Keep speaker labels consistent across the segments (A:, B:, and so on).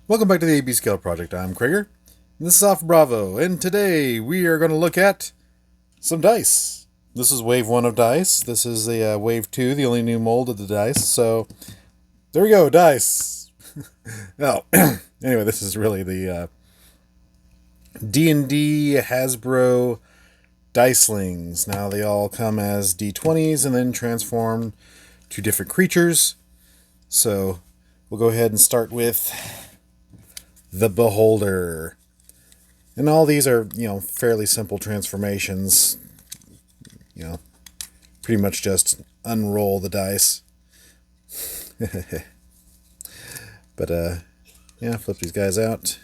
A: Welcome back to the AB Scale Project. I'm Krager. And this is Off Bravo, and today we are going to look at some dice. This is wave 1 of dice. This is the wave 2, the only new mold of the dice. So, there we go, dice. Oh, anyway, this is really the D&D Hasbro Dicelings. Now, they all come as D20s and then transform to different creatures. So, we'll go ahead and start with the Beholder. And all these are, fairly simple transformations. Pretty much just unroll the dice. But, flip these guys out.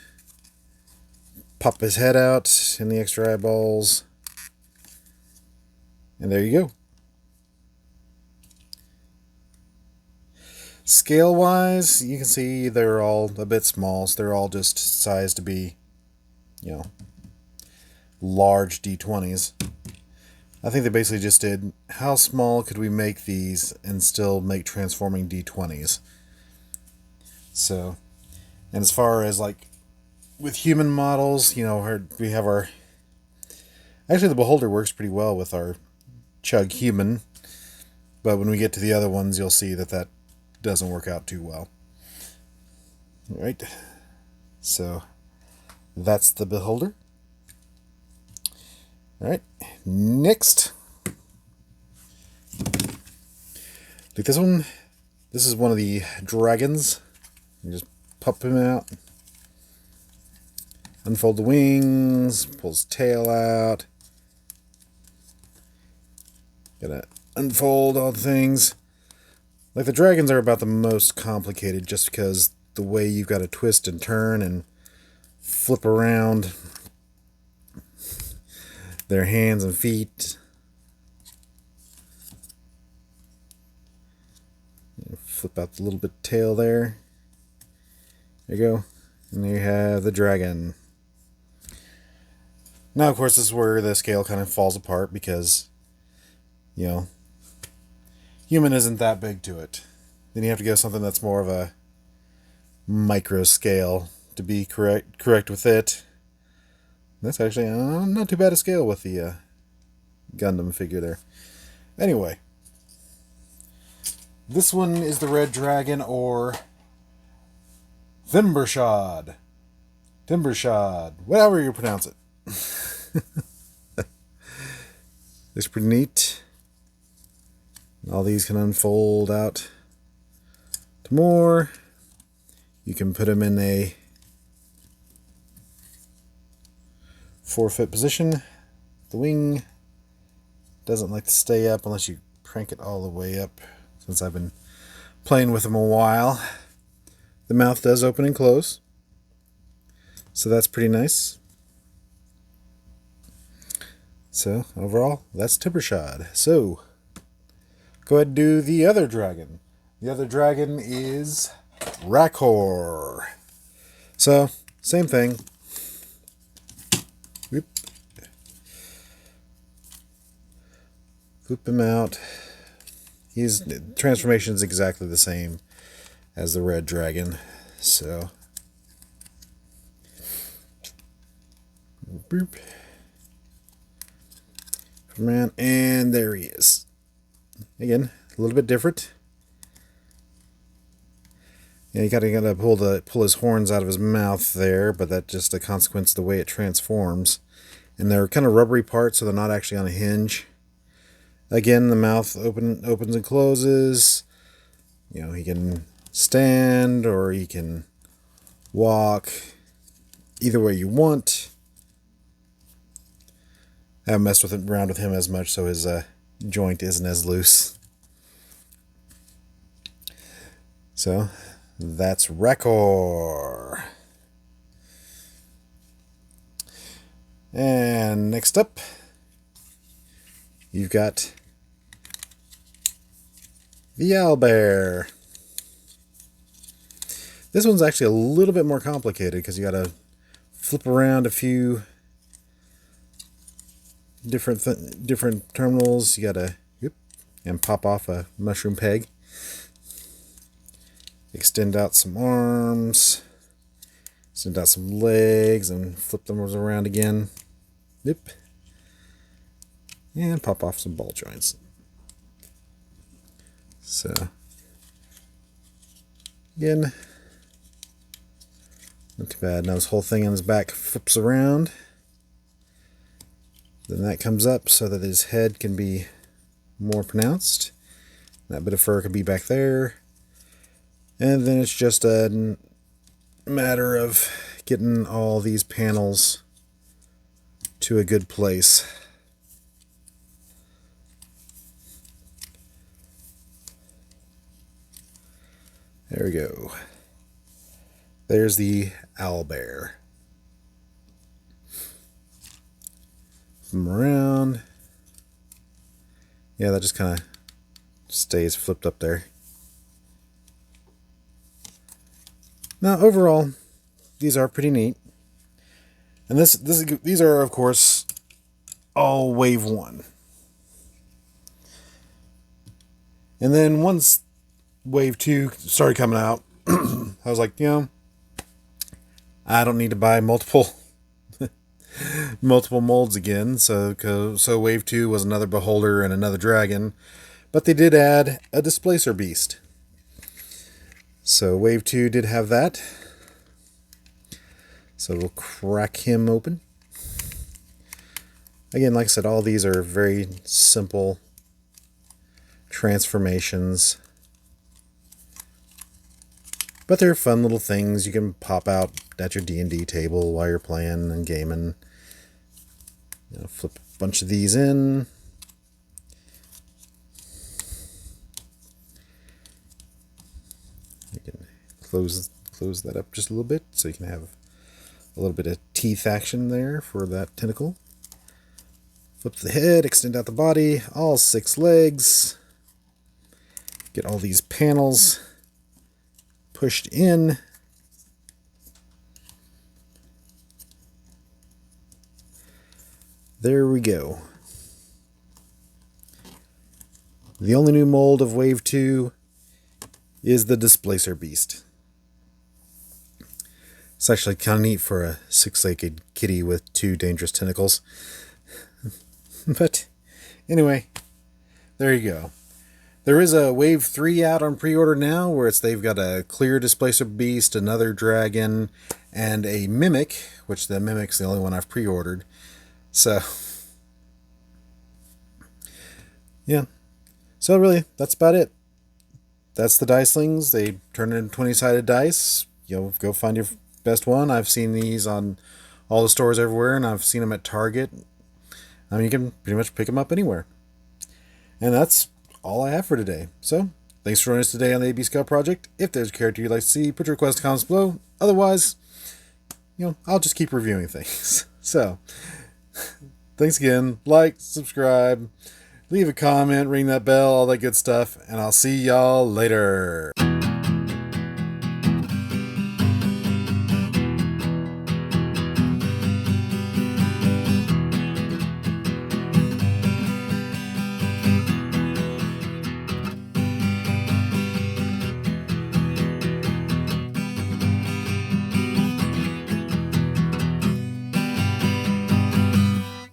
A: Pop his head out and the extra eyeballs. And there you go. Scale-wise, you can see they're all a bit small, so they're all just sized to be, large D20s. I think they basically just did, how small could we make these and still make transforming D20s? So, and as far as, with human models, we have our... Actually, the Beholder works pretty well with our Chug human, but when we get to the other ones, you'll see that doesn't work out too well. Alright, so that's the Beholder. Alright, next. Like this one. This is one of the dragons. You just pop him out. Unfold the wings, pull his tail out. Gotta unfold all the things. Like, the dragons are about the most complicated just because the way you've got to twist and turn and flip around their hands and feet. Flip out the little bit of tail there. There you go. And there you have the dragon. Now, of course, this is where the scale kind of falls apart because, human isn't that big to it. Then you have to go something that's more of a micro scale to be correct with it. That's actually not too bad a scale with the Gundam figure there. Anyway, this one is the Red Dragon, or Timbershot, whatever you pronounce it. It's pretty neat. All these can unfold out to more. You can put them in a forefoot position. The wing doesn't like to stay up unless you crank it all the way up, since I've been playing with them a while. The mouth does open and close, so that's pretty nice. So overall, that's Tippershot. So go ahead and do the other dragon. The other dragon is Rakor. So, same thing. Whoop. Whoop him out. His transformation is exactly the same as the red dragon. So, boop. Man, and there he is. Again, a little bit different. Yeah, you gotta pull his horns out of his mouth there, but that's just a consequence of the way it transforms. And they're kind of rubbery parts, so they're not actually on a hinge. Again, the mouth opens and closes. He can stand or he can walk. Either way you want. I haven't messed around with him as much, so his joint isn't as loose. So, that's Rakor. And next up, you've got the Owlbear. This one's actually a little bit more complicated because you gotta flip around a few different terminals. You gotta and pop off a mushroom peg. Extend out some arms. Send out some legs and flip them around again. Yep. And pop off some ball joints. So, again, not too bad. Now this whole thing on his back flips around. Then that comes up so that his head can be more pronounced. That bit of fur could be back there. And then it's just a matter of getting all these panels to a good place. There we go. There's the owlbear. Flip him around. Yeah, that just kind of stays flipped up there. Now, overall, these are pretty neat. And these are, of course, all wave 1. And then once wave 2 started coming out, I was like, I don't need to buy multiple molds again. So wave 2 was another beholder and another dragon, but they did add a displacer beast. So wave 2 did have that. So we'll crack him open. Again, like I said, all these are very simple transformations. But they're fun little things you can pop out at your D&D table while you're playing and gaming. Flip a bunch of these in. You can close that up just a little bit so you can have a little bit of teeth action there for that tentacle. Flip the head, extend out the body, all 6 legs. Get all these panels pushed in. There we go. The only new mold of Wave 2 is the Displacer Beast. It's actually kind of neat for a 6-legged kitty with 2 dangerous tentacles. But anyway, there you go. There is a Wave 3 out on pre-order now, where they've got a clear Displacer Beast, another dragon, and a Mimic, which the Mimic's the only one I've pre-ordered. So, yeah. So really, that's about it. That's the Dicelings. They turn into 20-sided dice. Go find your best one. I've seen these on all the stores everywhere, and I've seen them at Target. I mean, you can pretty much pick them up anywhere. And that's all I have for today. So, thanks for joining us today on the AB Scout Project. If there's a character you'd like to see, put your request in the comments below. Otherwise, I'll just keep reviewing things. So, thanks again. Like, subscribe, leave a comment, ring that bell, all that good stuff. And I'll see y'all later.